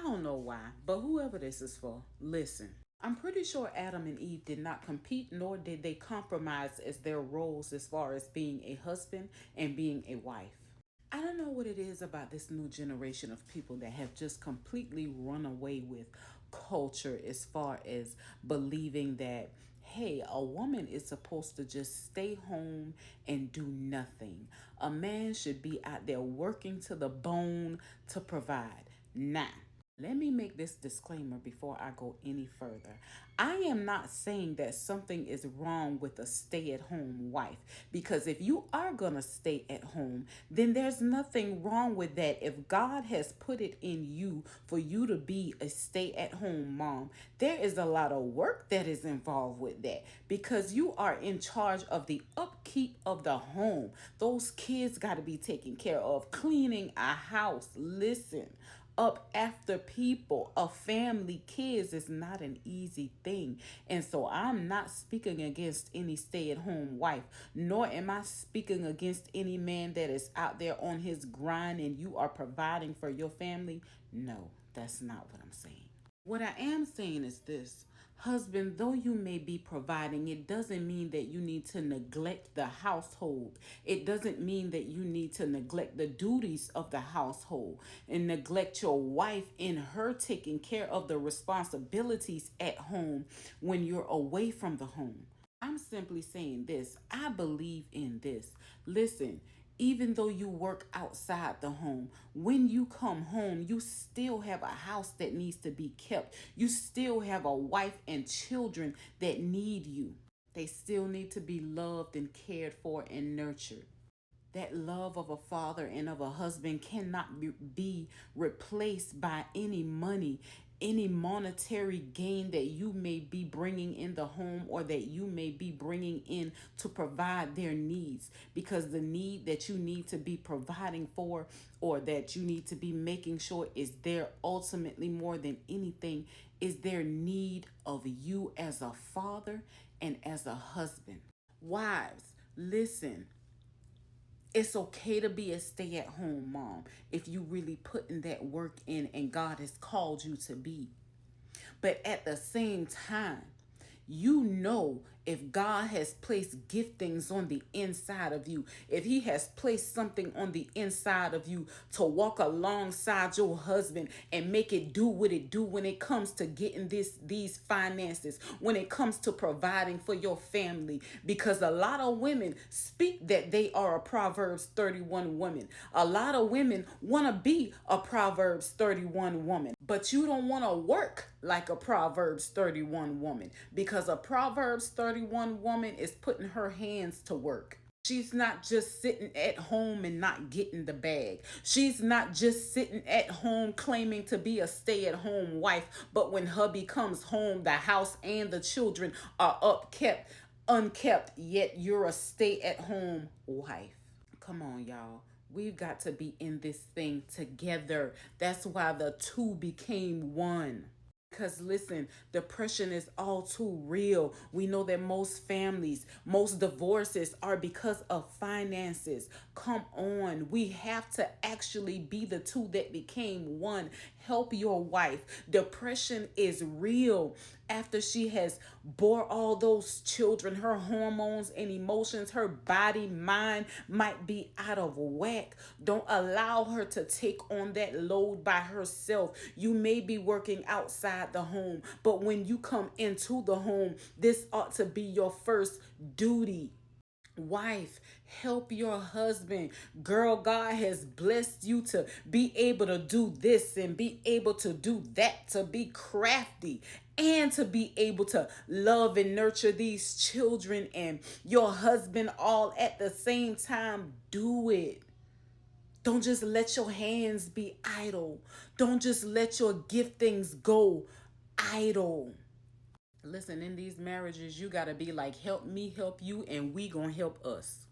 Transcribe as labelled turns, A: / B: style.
A: don't know why, but whoever this is for, listen. I'm pretty sure Adam and Eve did not compete nor did they compromise as their roles as far as being a husband and being a wife. I don't know what it is about this new generation of people that have just completely run away with culture as far as believing that, hey, a woman is supposed to just stay home and do nothing. A man should be out there working to the bone to provide. Nah. Let me make this disclaimer before I go any further. I am not saying that something is wrong with a stay at home wife, because if you are going to stay at home, then there's nothing wrong with that. If God has put it in you for you to be a stay at home mom, there is a lot of work that is involved with that, because you are in charge of the upkeep of the home. Those kids got to be taken care of, cleaning a house. Listen, up after people, a family, kids is not an easy thing. And so I'm not speaking against any stay-at-home wife, nor am I speaking against any man that is out there on his grind and you are providing for your family. No, that's not what I'm saying. What I am saying is this: husband, though you may be providing, it doesn't mean that you need to neglect the household. It doesn't mean that you need to neglect the duties of the household and neglect your wife in her taking care of the responsibilities at home when you're away from the home. I'm simply saying this. I believe in this. Listen, even though you work outside the home, when you come home, you still have a house that needs to be kept. You still have a wife and children that need you. They still need to be loved and cared for and nurtured. That love of a father and of a husband cannot be replaced by any money, any monetary gain that you may be bringing in the home or that you may be bringing in to provide their needs. Because the need that you need to be providing for, or that you need to be making sure is there ultimately more than anything, is their need of you as a father and as a husband. Wives, listen. It's okay to be a stay-at-home mom if you really putting that work in and God has called you to be. But at the same time, you know, if God has placed giftings on the inside of you, if he has placed something on the inside of you to walk alongside your husband and make it do what it do when it comes to getting these finances, when it comes to providing for your family, because a lot of women speak that they are a Proverbs 31 woman. A lot of women want to be a Proverbs 31 woman, but you don't want to work like a Proverbs 31 woman, because a Proverbs 31 woman is putting her hands to work. She's not just sitting at home and not getting the bag. She's not just sitting at home claiming to be a stay-at-home wife, but when hubby comes home, the house and the children are upkept, unkept, yet you're a stay-at-home wife. Come on, y'all. We've got to be in this thing together. That's why the two became one. Because listen, depression is all too real. We know that most families, most divorces are because of finances. Come on, we have to actually be the two that became one. Help your wife. Depression is real. After she has bore all those children, her hormones and emotions, her body, mind might be out of whack. Don't allow her to take on that load by herself. You may be working outside the home, but when you come into the home, this ought to be your first duty. Wife, help your husband. Girl, God has blessed you to be able to do this and be able to do that, to be crafty and to be able to love and nurture these children and your husband all at the same time. Do it. Don't just let your hands be idle. Don't just let your giftings go idle. Listen, in these marriages, you got to be like, help me help you, and we gonna help us.